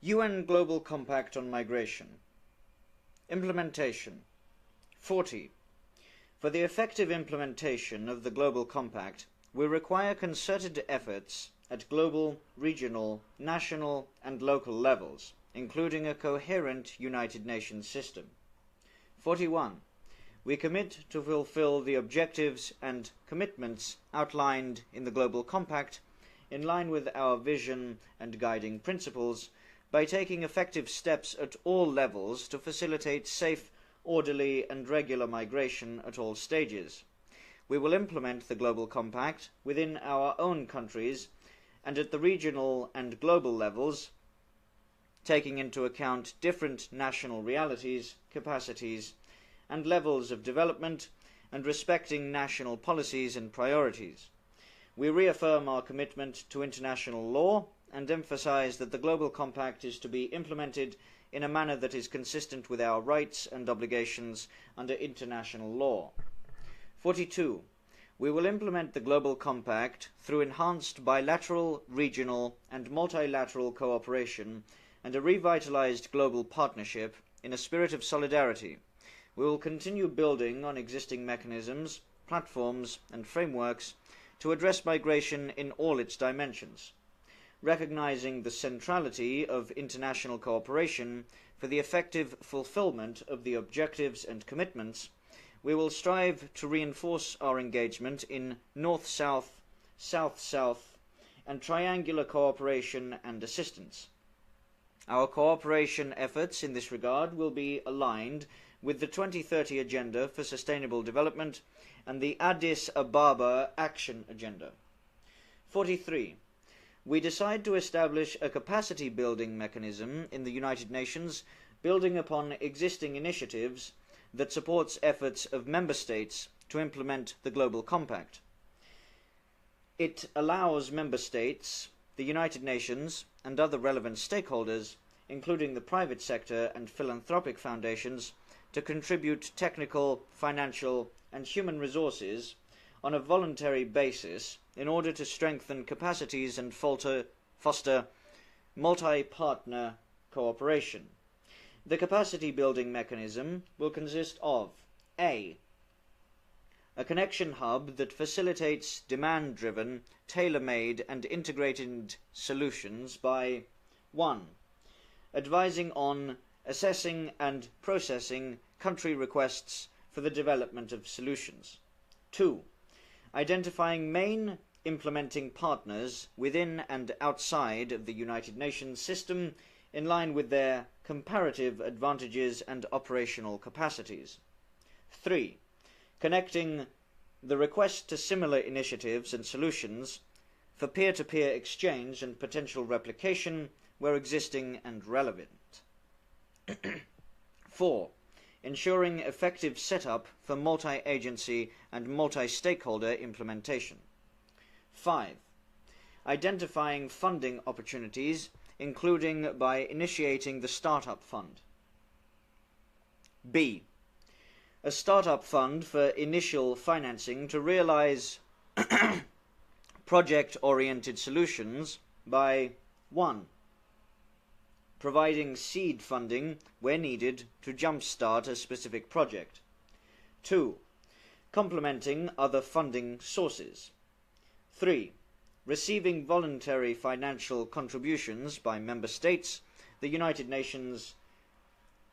UN Global Compact on Migration. Implementation. 40. For the effective implementation of the Global Compact, we require concerted efforts at global, regional, national, and local levels, including a coherent United Nations system. 41. We commit to fulfill the objectives and commitments outlined in the Global Compact in line with our vision and guiding principles by taking effective steps at all levels to facilitate safe, orderly, and regular migration at all stages. We will implement the Global Compact within our own countries and at the regional and global levels, taking into account different national realities, capacities, and levels of development, and respecting national policies and priorities. We reaffirm our commitment to international law and emphasize that the Global Compact is to be implemented in a manner that is consistent with our rights and obligations under international law. 42. We will implement the Global Compact through enhanced bilateral, regional, and multilateral cooperation and a revitalized global partnership in a spirit of solidarity. We will continue building on existing mechanisms, platforms, and frameworks to address migration in all its dimensions, recognizing the centrality of international cooperation for the effective fulfillment of the objectives and commitments. We will strive to reinforce our engagement in North-South, South-South, and triangular cooperation and assistance. Our cooperation efforts in this regard will be aligned with the 2030 Agenda for Sustainable Development and the Addis Ababa Action Agenda. 43. We decide to establish a capacity-building mechanism in the United Nations, building upon existing initiatives that supports efforts of member states to implement the Global Compact. It allows member states, the United Nations, and other relevant stakeholders, including the private sector and philanthropic foundations, to contribute technical, financial, and human resources on a voluntary basis in order to strengthen capacities and foster multi-partner cooperation. The capacity-building mechanism will consist of a connection hub that facilitates demand-driven, tailor-made, and integrated solutions by 1. Advising on assessing and processing country requests for the development of solutions. 2. Identifying main implementing partners within and outside of the United Nations system in line with their comparative advantages and operational capacities. 3. Connecting the request to similar initiatives and solutions for peer-to-peer exchange and potential replication where existing and relevant. 4. Ensuring effective setup for multi-agency and multi-stakeholder implementation. 5. Identifying funding opportunities, including by initiating the Startup Fund. B. A startup fund for initial financing to realize project-oriented solutions by 1. Providing seed funding where needed to jumpstart a specific project. 2. Complementing other funding sources. 3. Receiving voluntary financial contributions by member states, the United Nations,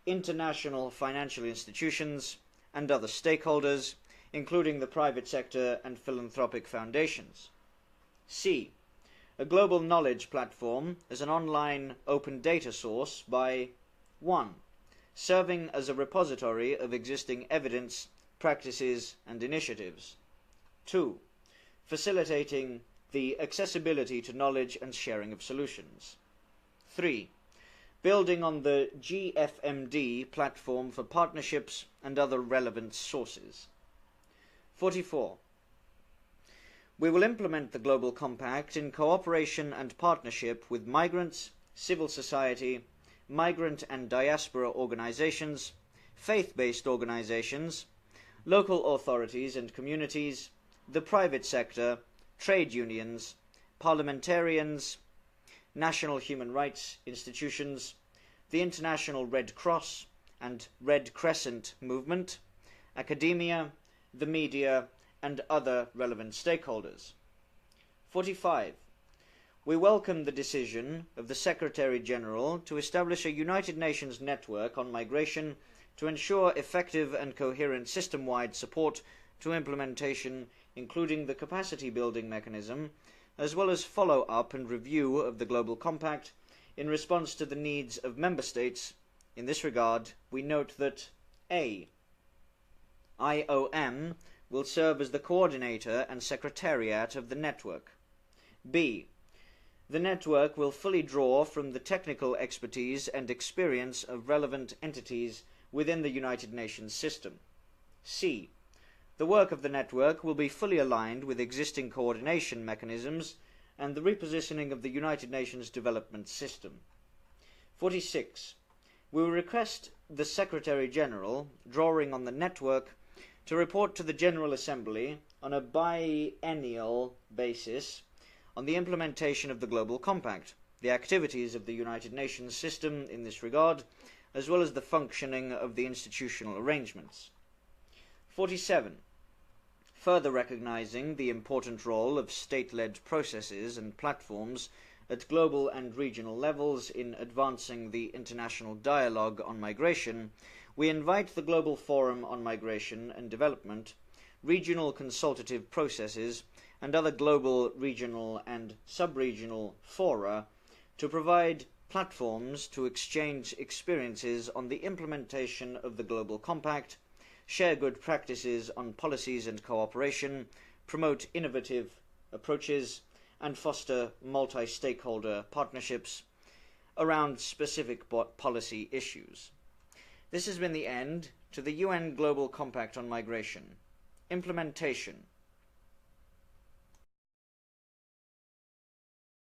international financial institutions, and other stakeholders, including the private sector and philanthropic foundations. C. A global knowledge platform as an online open data source by 1. Serving as a repository of existing evidence, practices, and initiatives. 2. Facilitating the accessibility to knowledge and sharing of solutions. 3. Building on the GFMD platform for partnerships and other relevant sources. 44. We will implement the Global Compact in cooperation and partnership with migrants, civil society, migrant and diaspora organizations, faith-based organizations, local authorities and communities, the private sector, trade unions, parliamentarians, national human rights institutions, the International Red Cross and Red Crescent movement, academia, the media, and other relevant stakeholders. 45. We welcome the decision of the Secretary-General to establish a United Nations network on migration to ensure effective and coherent system-wide support to implementation, including the capacity-building mechanism, as well as follow-up and review of the Global Compact in response to the needs of Member States. In this regard, we note that A. IOM will serve as the coordinator and secretariat of the network. B. The network will fully draw from the technical expertise and experience of relevant entities within the United Nations system. C. The work of the network will be fully aligned with existing coordination mechanisms and the repositioning of the United Nations development system. 46. We will request the Secretary-General, drawing on the network, to report to the General Assembly on a biennial basis on the implementation of the Global Compact, the activities of the United Nations system in this regard, as well as the functioning of the institutional arrangements. 47. Further recognizing the important role of state-led processes and platforms at global and regional levels in advancing the international dialogue on migration, we invite the Global Forum on Migration and Development, regional consultative processes, and other global, regional, and sub-regional fora to provide platforms to exchange experiences on the implementation of the Global Compact, share good practices on policies and cooperation, promote innovative approaches, and foster multi-stakeholder partnerships around specific policy issues. This has been the end to the UN Global Compact on Migration. Implementation.